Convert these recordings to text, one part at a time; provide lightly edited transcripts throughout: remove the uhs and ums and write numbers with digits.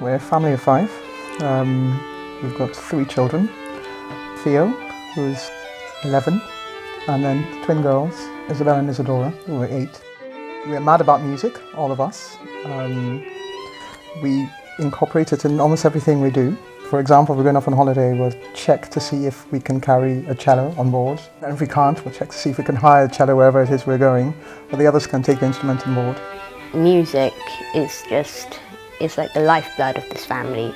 We're a family of five. We've got three children. Theo, who's 11, and then twin girls, Isabel and Isadora, who are 8. We're mad about music, all of us. We incorporate it in almost everything we do. For example, if we're going off on holiday, we'll check to see if we can carry a cello on board. And if we can't, we'll check to see if we can hire a cello wherever it is we're going, or the others can take the instrument on board. Music is it's like the lifeblood of this family.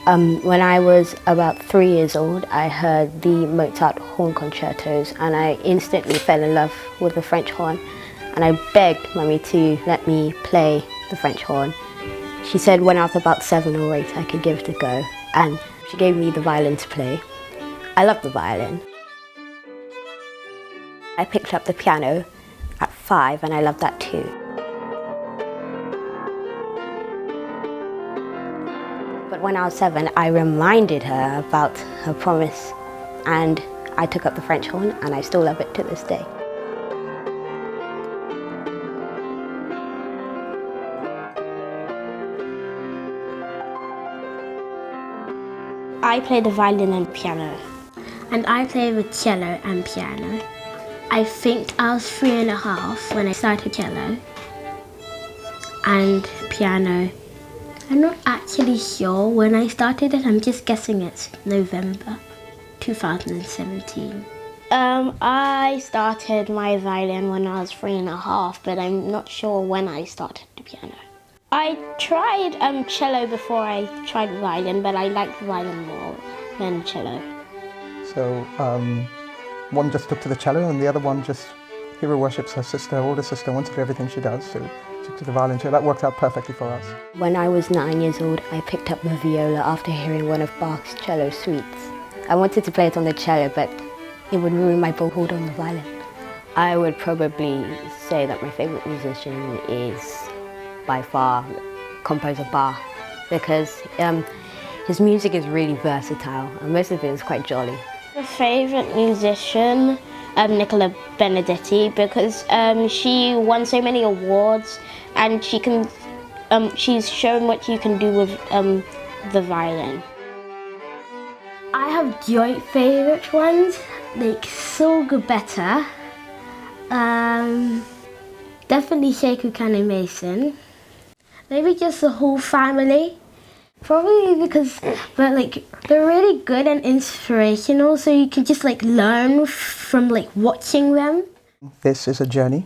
When I was about 3 years old, I heard the Mozart horn concertos and I instantly fell in love with the French horn, and I begged Mummy to let me play the French horn. She said when I was about 7 or 8 I could give it a go, and she gave me the violin to play. I love the violin. I picked up the piano at 5 and I loved that too. But when I was 7, I reminded her about her promise, and I took up the French horn and I still love it to this day. I play the violin and piano. And I play the cello and piano. I think I was 3.5 when I started cello. And piano, I'm not actually sure when I started it, I'm just guessing it's November 2017. I started my violin when I was 3.5, but I'm not sure when I started the piano. I tried cello before I tried violin, but I liked violin more than cello. So one just took to the cello and the other one just hero worships her sister, her older sister, wants to do everything she does, so took to the violin. So that worked out perfectly for us. When I was 9 years old, I picked up the viola after hearing one of Bach's cello suites. I wanted to play it on the cello, but it would ruin my bow hold on the violin. I would probably say that my favourite musician is by far composer Bach, because his music is really versatile and most of it is quite jolly. My favourite musician, Nicola Benedetti, because she won so many awards and she's shown what you can do with the violin. I have joint favourite ones, like So Good Better, definitely Shaku Kane Mason, maybe just the whole family. Probably because they're really good and inspirational, so you can just learn from watching them. This is a journey.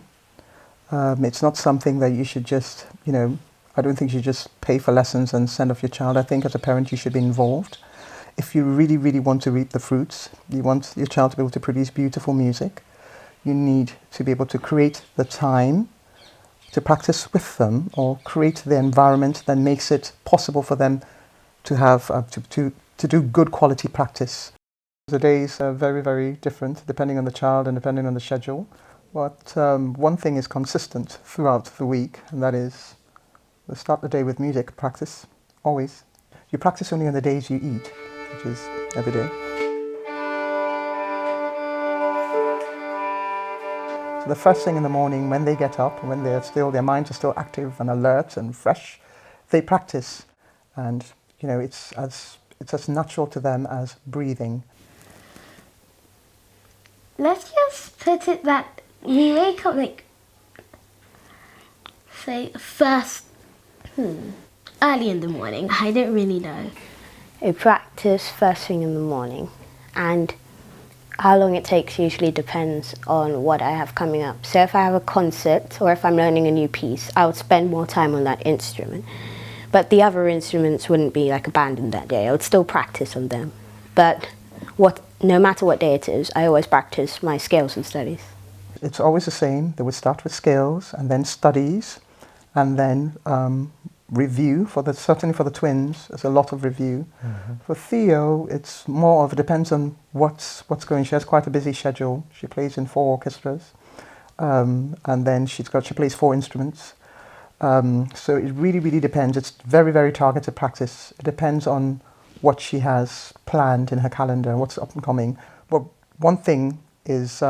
It's not something that you should just, I don't think you should just pay for lessons and send off your child. I think as a parent you should be involved. If you really, really want to reap the fruits, you want your child to be able to produce beautiful music, you need to be able to create the time to practice with them, or create the environment that makes it possible for them to have to do good quality practice. The days are very, very different depending on the child and depending on the schedule. But one thing is consistent throughout the week, and that is we start the day with music practice, always. You practice only on the days you eat, which is every day. So the first thing in the morning, when they get up, when their minds are still active and alert and fresh, they practice, and it's as natural to them as breathing. Let's just put it that we wake up early in the morning. I don't really know. I practice first thing in the morning, and how long it takes usually depends on what I have coming up. So if I have a concert or if I'm learning a new piece, I would spend more time on that instrument. But the other instruments wouldn't be abandoned that day. I would still practice on them. But no matter what day it is, I always practice my scales and studies. It's always the same. They would start with scales and then studies and then review. Certainly for the twins, there's a lot of review. Mm-hmm. For Theo, it's more of it depends on what's going. She has quite a busy schedule. She plays in 4 orchestras, and then she plays 4 instruments. So it really, really depends. It's very, very targeted practice. It depends on what she has planned in her calendar, what's up and coming. But one thing is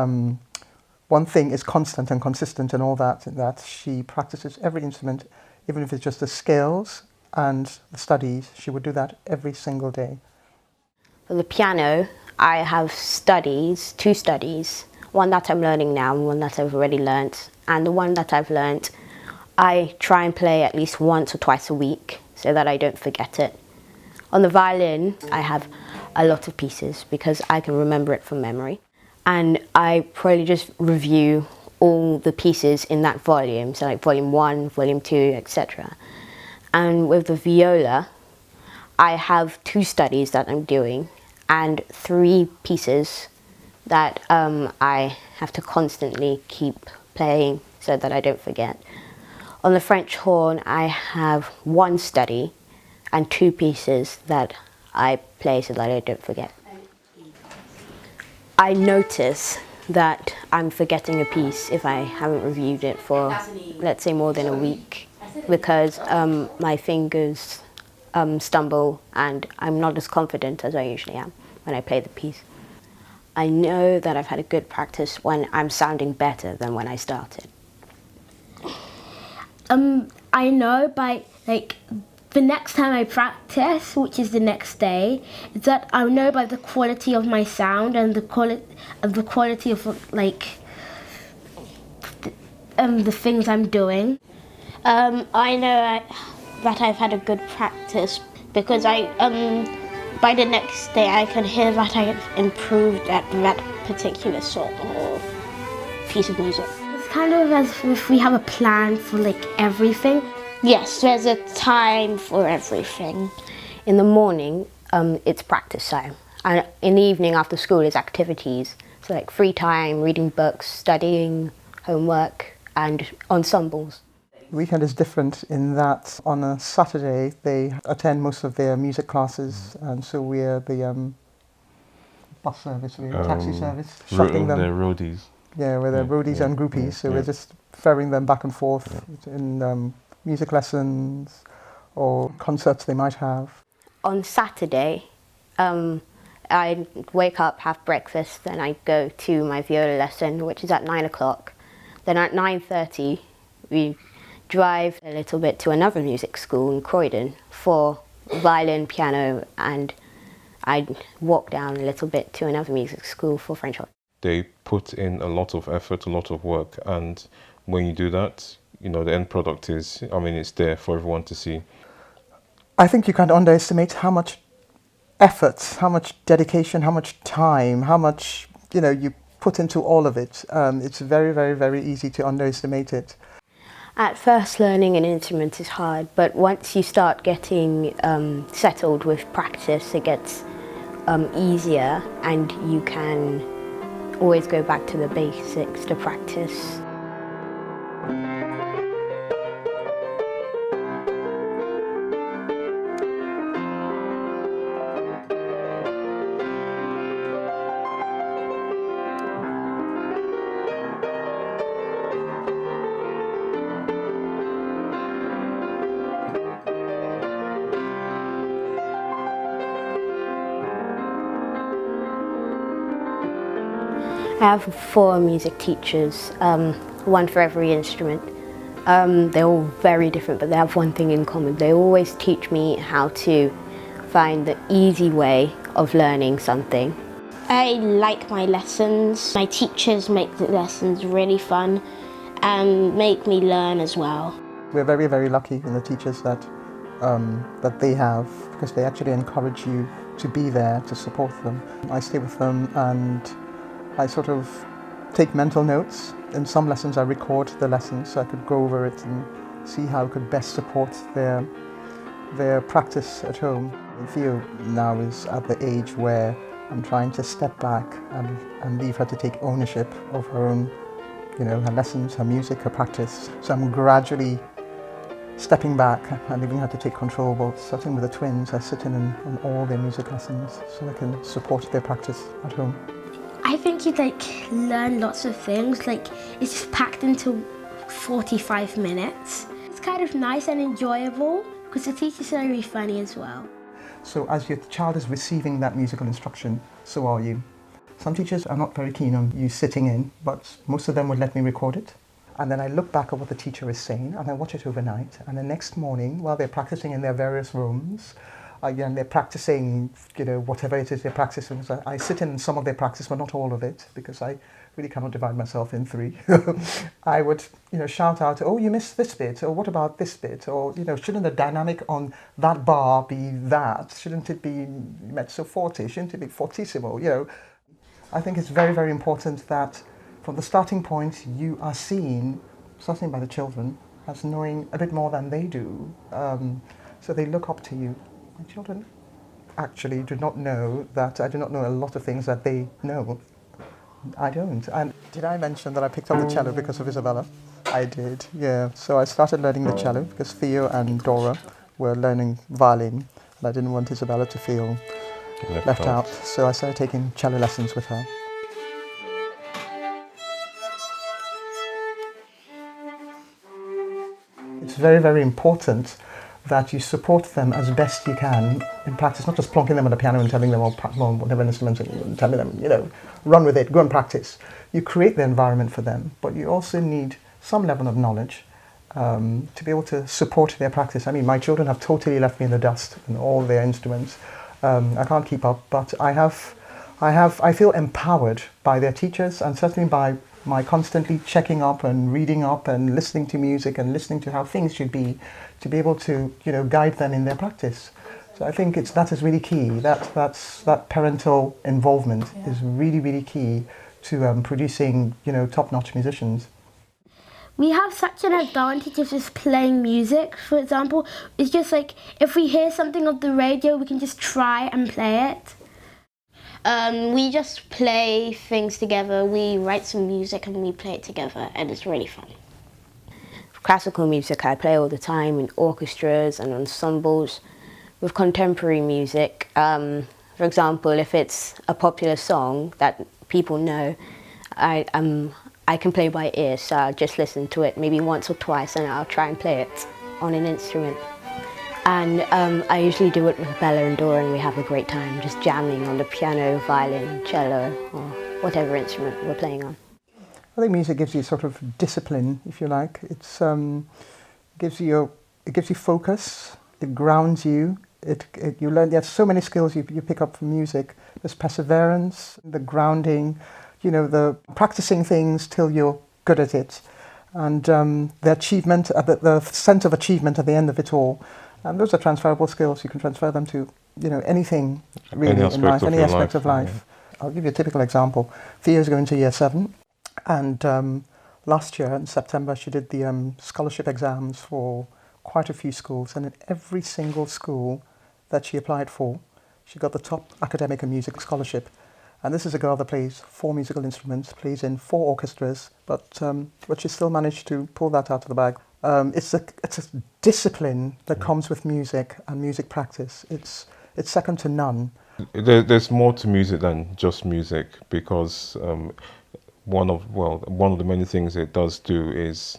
constant and consistent in all that she practices every instrument, even if it's just the scales and the studies, she would do that every single day. For the piano, I have two studies, one that I'm learning now and one that I've already learnt. And the one that I've learnt, I try and play at least once or twice a week so that I don't forget it. On the violin, I have a lot of pieces because I can remember it from memory. And I probably just review all the pieces in that volume, so like volume 1, volume 2, etc. And with the viola, I have 2 studies that I'm doing and 3 pieces that I have to constantly keep playing so that I don't forget. On the French horn, I have 1 study and 2 pieces that I play so that I don't forget. I notice that I'm forgetting a piece if I haven't reviewed it for, let's say, more than a week, because my fingers stumble and I'm not as confident as I usually am when I play the piece. I know that I've had a good practice when I'm sounding better than when I started. I know by the next time I practice, which is the next day, is that I know by the quality of my sound and the quality of the things I'm doing. I know that I've had a good practice because by the next day I can hear that I've improved at that particular sort of piece of music. It's kind of as if we have a plan for everything. Yes, there's a time for everything. In the morning, it's practice time. And in the evening after school is activities. So like free time, reading books, studying, homework and ensembles. The weekend is different in that on a Saturday they attend most of their music classes, and so we're the bus service, we're taxi service, shuttling them. They're roadies. Yeah, we're the roadies and groupies, so we're just ferrying them back and forth in music lessons or concerts they might have. On Saturday, I wake up, have breakfast, then I go to my viola lesson, which is at 9 o'clock. Then at 9:30, we drive a little bit to another music school in Croydon for violin, piano, and I walk down a little bit to another music school for French horn. They put in a lot of effort, a lot of work, and when you do that, you know, the end product is, it's there for everyone to see. I think you can't underestimate how much effort, how much dedication, how much time, how much, you put into all of it. It's very, very, very easy to underestimate it. At first, learning an instrument is hard, but once you start getting settled with practice, it gets easier, and you can always go back to the basics to practice. I have 4 music teachers, one for every instrument. They're all very different, but they have one thing in common. They always teach me how to find the easy way of learning something. I like my lessons. My teachers make the lessons really fun and make me learn as well. We're very, very lucky in the teachers that they have, because they actually encourage you to be there, to support them. I stay with them and I sort of take mental notes. In some lessons I record the lessons so I could go over it and see how I could best support their practice at home. Theo now is at the age where I'm trying to step back and leave her to take ownership of her own, her lessons, her music, her practice. So I'm gradually stepping back and leaving her to take control. But starting with the twins, I sit in on all their music lessons so I can support their practice at home. I think you'd learn lots of things. It's just packed into 45 minutes. It's kind of nice and enjoyable because the teachers are really funny as well. So as your child is receiving that musical instruction, so are you. Some teachers are not very keen on you sitting in, but most of them would let me record it. And then I look back at what the teacher is saying, and I watch it overnight. And the next morning, while they're practicing in their various rooms, again, they're practicing, whatever it is they're practicing. So I sit in some of their practice, but not all of it, because I really cannot divide myself in three. I would, shout out, "Oh, you missed this bit," or "What about this bit?" Or, "Shouldn't the dynamic on that bar be that? Shouldn't it be mezzo forte? Shouldn't it be fortissimo?" I think it's very, very important that from the starting point, you are seen, starting by the children, as knowing a bit more than they do. So they look up to you. My children actually do not know that I do not know a lot of things that they know. I don't. And did I mention that I picked up the cello because of Isabella? I did, yeah. So I started learning the cello because Theo and Dora were learning violin, and I didn't want Isabella to feel left out. So I started taking cello lessons with her. It's very, very important that you support them as best you can in practice, not just plonking them on the piano and telling them, or whatever instrument, and telling them, run with it, go and practice. You create the environment for them, but you also need some level of knowledge to be able to support their practice. I mean, my children have totally left me in the dust in all their instruments. I can't keep up, but I feel empowered by their teachers, and certainly by my constantly checking up and reading up and listening to music and listening to how things should be, to be able to guide them in their practice. So I think that is really key. That parental involvement is really, really key to producing top-notch musicians. We have such an advantage of just playing music. For example, it's just like if we hear something on the radio, we can just try and play it. We just play things together. We write some music and we play it together, and it's really fun. Classical music I play all the time in orchestras and ensembles. With contemporary music, for example, if it's a popular song that people know, I can play by ear, so I'll just listen to it maybe once or twice and I'll try and play it on an instrument. And I usually do it with Bella and Dora, and we have a great time just jamming on the piano, violin, cello, or whatever instrument we're playing on. I think music gives you sort of discipline, if you like. It gives you focus. It grounds you. You learn. There's so many skills you pick up from music. There's perseverance, the grounding, the practicing things till you're good at it, and the achievement, the sense of achievement at the end of it all. And those are transferable skills. You can transfer them to anything really in life, any aspect of life. Yeah. I'll give you a typical example. Thea's going to year 7, and last year in September she did the scholarship exams for quite a few schools, and in every single school that she applied for, she got the top academic and music scholarship. And this is a girl that plays 4 musical instruments, plays in 4 orchestras, but she still managed to pull that out of the bag. It's a discipline that comes with music and music practice. It's second to none. There's more to music than just music, because one of the many things it does do is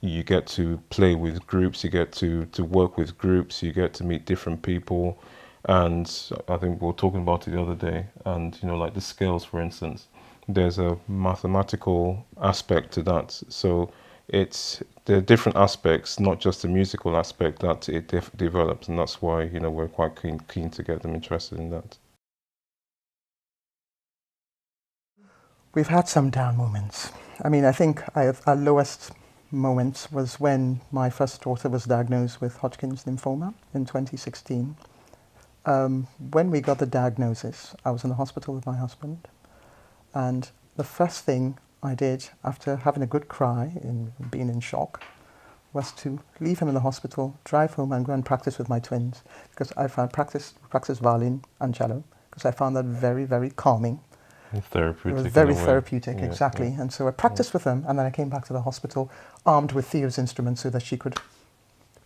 you get to play with groups, you get to work with groups, you get to meet different people. And I think we were talking about it the other day, and like the scales, for instance, there's a mathematical aspect to that. So there are different aspects, not just the musical aspect, that it develops, and that's why we're quite keen to get them interested in that. We've had some down moments. I mean, I think our lowest moment was when my first daughter was diagnosed with Hodgkin's lymphoma in 2016. When we got the diagnosis, I was in the hospital with my husband, and the first thing I did after having a good cry and being in shock was to leave him in the hospital, drive home and go and practice with my twins, because I found practice violin and cello, because I found that very, very calming. Therapeutic. It was very therapeutic, yeah, exactly. Yeah. And so I practiced with them, and then I came back to the hospital armed with Theo's instruments so that she could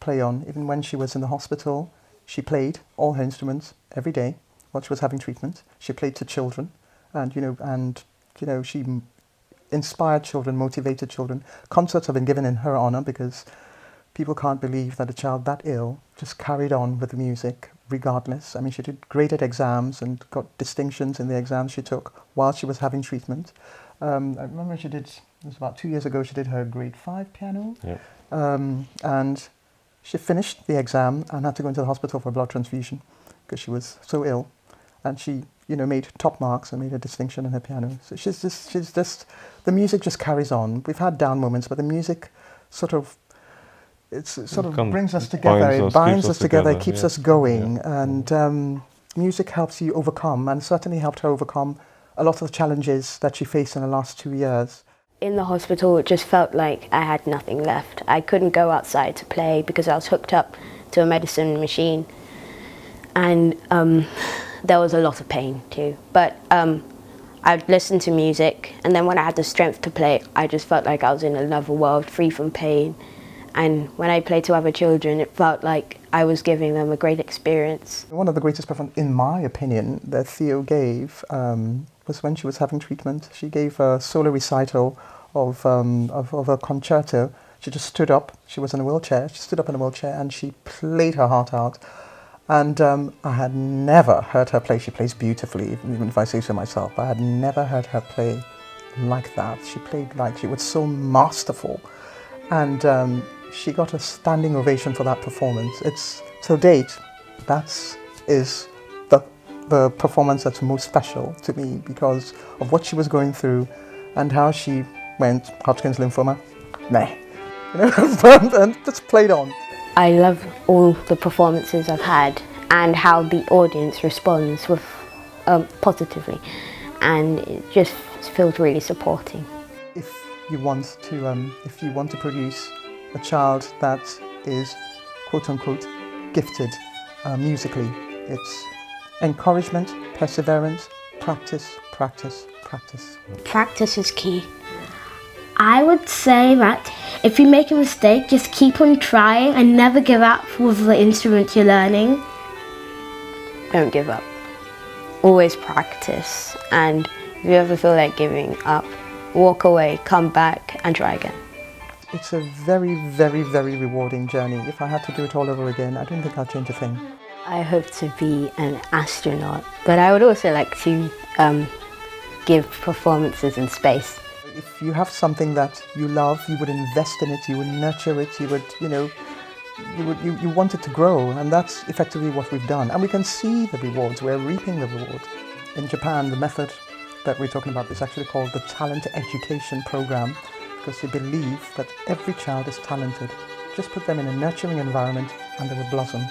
play on. Even when she was in the hospital, she played all her instruments every day while she was having treatment. She played to children, and she inspired children, motivated children. Concerts have been given in her honor, because people can't believe that a child that ill just carried on with the music regardless. I mean, she did great at exams and got distinctions in the exams she took while she was having treatment. I remember she did it was about 2 years ago, she did her grade 5 piano. Yeah. And she finished the exam and had to go into the hospital for a blood transfusion because she was so ill. And she, made top marks and made a distinction in her piano. So she's just, the music just carries on. We've had down moments, but the music sort of brings us together. It binds us together. It keeps us going. Yeah. And music helps you overcome, and certainly helped her overcome a lot of the challenges that she faced in the last 2 years. In the hospital, it just felt like I had nothing left. I couldn't go outside to play because I was hooked up to a medicine machine. And there was a lot of pain too. But I'd listen to music, and then when I had the strength to play, I just felt like I was in another world, free from pain. And when I played to other children, it felt like I was giving them a great experience. One of the greatest performances, in my opinion, that Theo gave was when she was having treatment. She gave a solo recital of a concerto. She just stood up. She was in a wheelchair. She stood up in a wheelchair and she played her heart out. And I had never heard her play. She plays beautifully, even if I say so myself. But I had never heard her play like that. She played she was so masterful. And she got a standing ovation for that performance. It's, to date, that is the performance that's most special to me because of what she was going through and how she went, Hodgkin's lymphoma, and just played on. I love all the performances I've had and how the audience responds with positively, and it just feels really supporting. If you want to produce a child that is quote unquote gifted musically, it's encouragement, perseverance, practice, practice, practice. Practice is key. I would say that if you make a mistake, just keep on trying and never give up with the instrument you're learning. Don't give up. Always practice, and if you ever feel like giving up, walk away, come back and try again. It's a very, very, very rewarding journey. If I had to do it all over again, I don't think I'd change a thing. I hope to be an astronaut, but I would also like to give performances in space. If you have something that you love, you would invest in it, you would nurture it, you want it to grow, and that's effectively what we've done. And we can see the rewards, we're reaping the rewards. In Japan, the method that we're talking about is actually called the Talent Education Program, because they believe that every child is talented. Just put them in a nurturing environment and they will blossom.